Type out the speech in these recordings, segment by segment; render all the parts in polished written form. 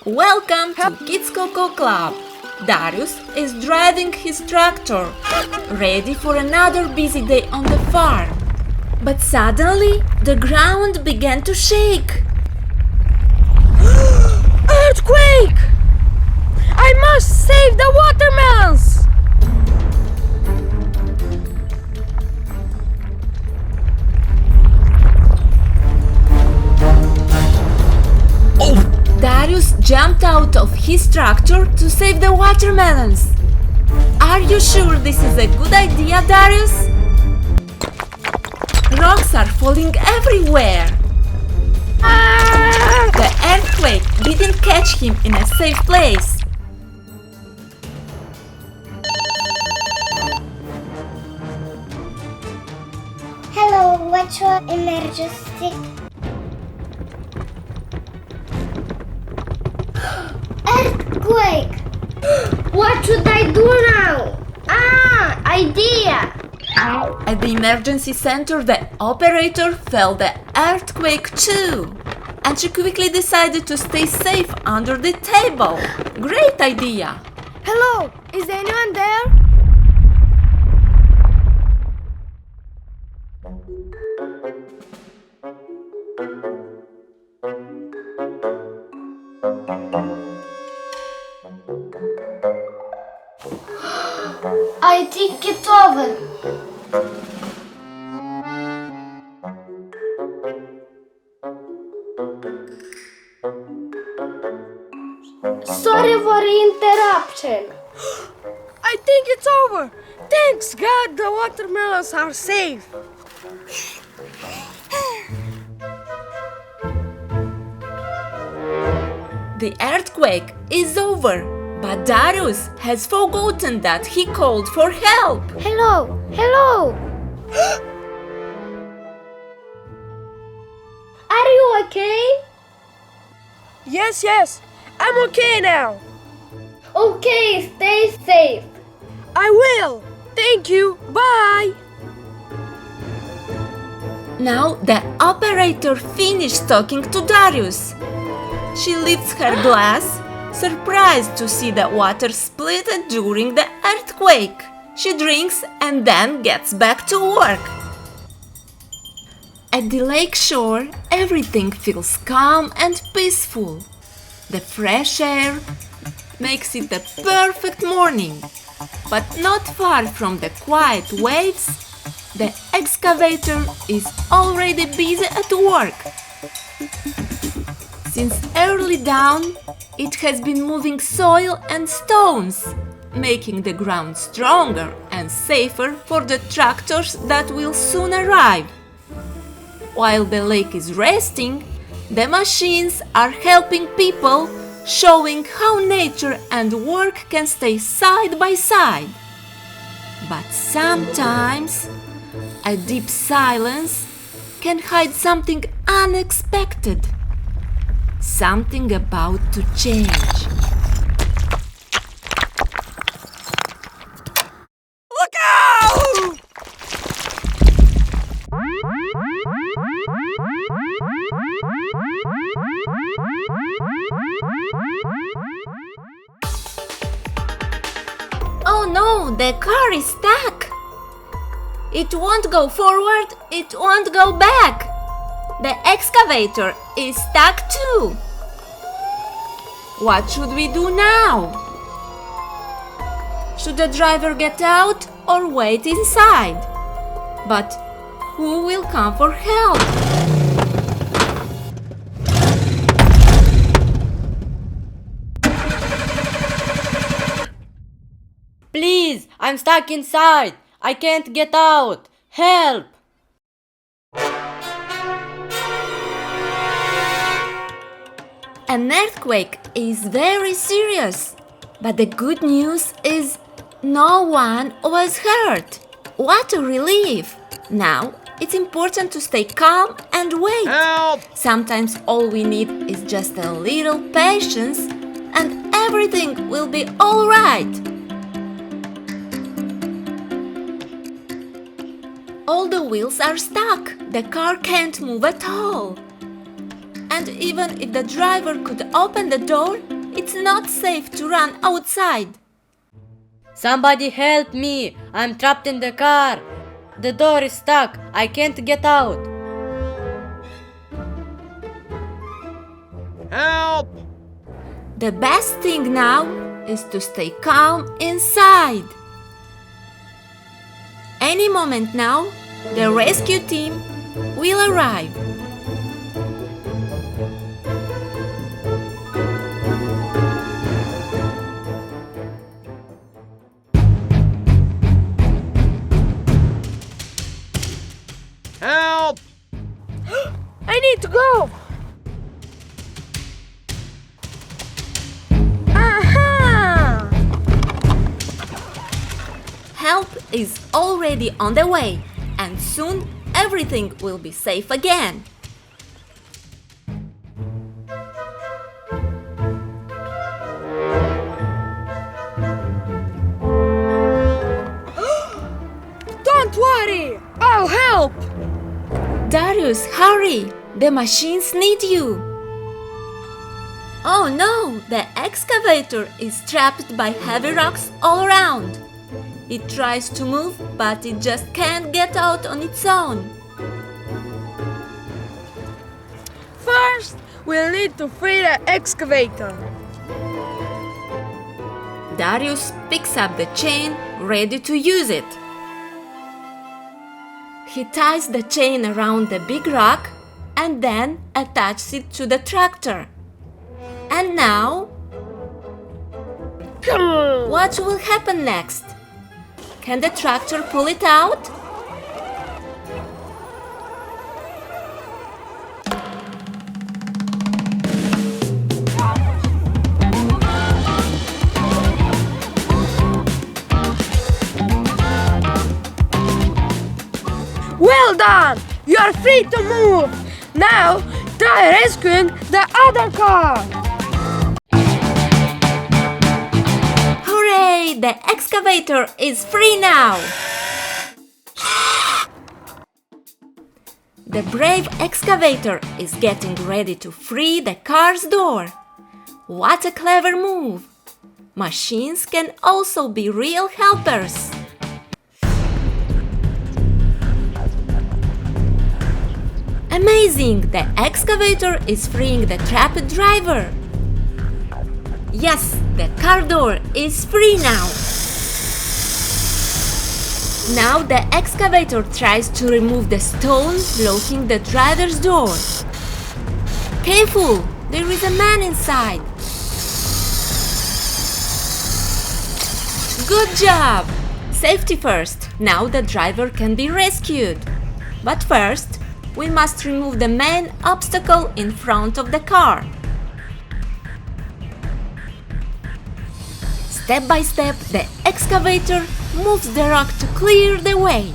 Welcome to Kidscoco Club. Darius is driving his tractor, ready for another busy day on the farm. But suddenly, the ground began to shake. Earthquake! I must save the watermelons! Darius jumped out of his tractor to save the watermelons. Are you sure this is a good idea, Darius? Rocks are falling everywhere. The earthquake didn't catch him in a safe place. Hello, what's your emergency? Earthquake! What should I do now? Idea! At the emergency center, the operator felt the earthquake too. And she quickly decided to stay safe under the table. Great idea! Hello, is anyone there? I think it's over. Sorry for the interruption. I think it's over. Thanks God the watermelons are safe. The earthquake is over, but Darius has forgotten that he called for help. Hello, hello. Are you okay? Yes, I'm okay now. Okay, stay safe. I will. Thank you. Bye. Now the operator finished talking to Darius. She lifts her glass, surprised to see the water split during the earthquake. She drinks and then gets back to work. At the lake shore, everything feels calm and peaceful. The fresh air makes it the perfect morning. But not far from the quiet waves, the excavator is already busy at work. Since early dawn, it has been moving soil and stones, making the ground stronger and safer for the tractors that will soon arrive. While the lake is resting, the machines are helping people, showing how nature and work can stay side by side. But sometimes, a deep silence can hide something unexpected. Something about to change. Look out! Oh no, the car is stuck. It won't go forward, it won't go back. The excavator is stuck too. What should we do now? Should the driver get out or wait inside? But who will come for help? Please, I'm stuck inside. I can't get out. Help! An earthquake is very serious, but the good news is no one was hurt. What a relief! Now it's important to stay calm and wait. Help! Sometimes all we need is just a little patience and everything will be all right. All the wheels are stuck. The car can't move at all. And even if the driver could open the door, it's not safe to run outside. Somebody help me! I'm trapped in the car! The door is stuck! I can't get out! Help! The best thing now is to stay calm inside. Any moment now, the rescue team will arrive. Help! I need to go! Aha! Help is already on the way, and soon everything will be safe again. Don't worry! I'll help! Darius, hurry! The machines need you! Oh no! The excavator is trapped by heavy rocks all around. It tries to move, but it just can't get out on its own. First, we'll need to free the excavator. Darius picks up the chain, ready to use it. He ties the chain around the big rock and then attaches it to the tractor. And now, what will happen next? Can the tractor pull it out? Well done! You're free to move! Now, try rescuing the other car! Hooray! The excavator is free now! The brave excavator is getting ready to free the car's door. What a clever move! Machines can also be real helpers. Amazing! The excavator is freeing the trapped driver. Yes, the car door is free now. Now the excavator tries to remove the stone blocking the driver's door. Careful! There is a man inside. Good job! Safety first. Now the driver can be rescued. But first, we must remove the main obstacle in front of the car. Step by step, the excavator moves the rock to clear the way.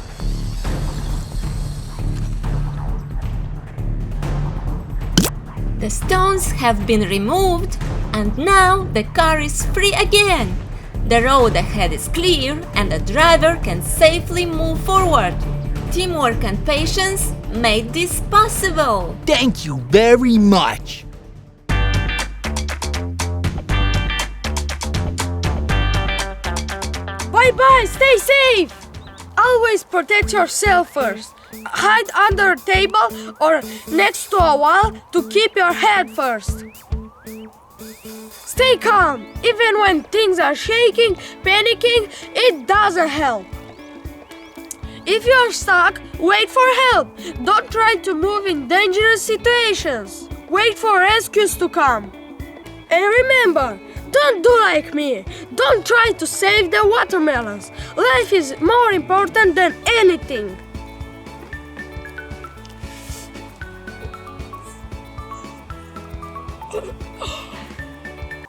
The stones have been removed, and now the car is free again. The road ahead is clear, and the driver can safely move forward. Teamwork and patience made this possible. Thank you very much. Bye-bye, stay safe! Always protect yourself first. Hide under a table or next to a wall to keep your head first. Stay calm. Even when things are shaking, panicking, it doesn't help. If you're stuck, wait for help. Don't try to move in dangerous situations. Wait for rescues to come. And remember, don't do like me. Don't try to save the watermelons. Life is more important than anything.